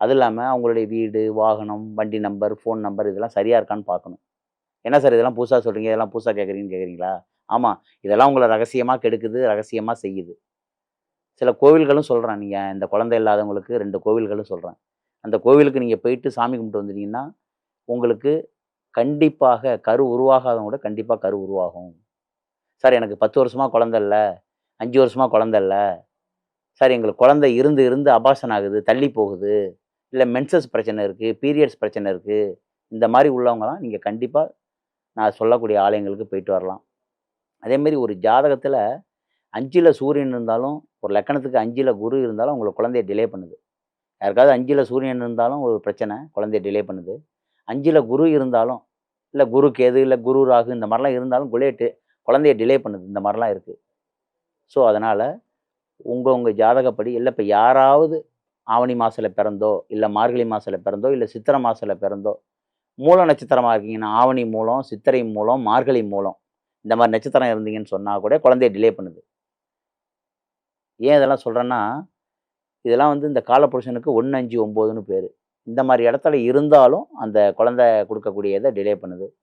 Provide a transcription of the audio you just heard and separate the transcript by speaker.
Speaker 1: அது இல்லாம அவங்களுடைய வீடு, வாகனம், வண்டி நம்பர், ஃபோன் நம்பர் இதெல்லாம் சரியா இருக்கான்னு பார்க்கணும். என்ன சார் இதெல்லாம் புதுசா சொல்றீங்க, இதெல்லாம் புதுசா கேட்குறீங்கன்னு கேட்குறீங்களா? ஆமா. இதெல்லாம் உங்கள ரகசியமா கெடுக்குது, ரகசியமா செய்யுது. சில கோவில்களும் சொல்றேன். நீங்க இந்த குழந்தை இல்லாதவங்களுக்கு 2 கோவில்களும் சொல்றேன். அந்த கோவிலுக்கு நீங்க போயிட்டு சாமி கும்பிட்டு வந்துட்டீங்கன்னா, உங்களுக்கு கண்டிப்பாக கரு உருவாகாதவங்க கூட கண்டிப்பா கரு உருவாகும். சார் எனக்கு 10 வருஷமா குழந்தை இல்ல, 5 வருஷமா குழந்தை இல்ல. சார் எங்களுக்கு குழந்தை இருந்து இருந்து அபார்ஷன் ஆகுது, தள்ளி போகுது. இல்ல மென்சஸ் பிரச்சனை இருக்கு, பீரியட்ஸ் பிரச்சனை இருக்கு. இந்த மாரி உள்ளவங்கலாம் நீங்க கண்டிப்பா நான் சொல்லக்கூடிய ஆலயங்களுக்கு போயிட்டு வரலாம். அதேமாரி ஒரு ஜாதகத்துல 5ல சூரியன் இருந்தாலும், ஒரு லக்கணத்துக்கு 5ல குரு இருந்தாலும் உங்களுக்கு குழந்தைய டிலே பண்ணுது. யாருக்காவது 5ல சூரியன் இருந்தாலும் ஒரு பிரச்சனை, குழந்தைய டிலே பண்ணுது. 5ல குரு இருந்தாலும், இல்ல குரு கேது, இல்ல குரு ராகு இந்த மாரிலாம் இருந்தாலும் குழந்தைய டிலே பண்ணுது. இந்த மாரிலாம் இருக்கு. ஸோ, அதனால உங்க ஜாதகப்படி இல்ல இப்ப யாராவது ஆவணி மாசத்துல பிறந்தோ, இல்ல மார்கழி மாசத்துல பிறந்தோ, இல்ல சித்திரை மாசத்துல பிறந்தோ, மூல நட்சத்திரமா இருக்கீங்கன்னா, ஆவணி மூலம், சித்திரை மூலம், மார்கழி மூலம் இந்த மாரி நட்சத்திரம் இருந்தீங்கன்னு சொன்னா கூட குழந்தைய டிலே பண்ணுது. ஏன் இதெல்லாம் சொல்றேன்னா, இதெல்லாம் வந்து இந்த காலபுருஷனுக்கு 1, 5, 9ன்னு பேரு. இந்த மாரி இடத்துல இருந்தாலும் அந்த குழந்தை குடுக்கக்கூடிய இத டிலே பண்ணுது.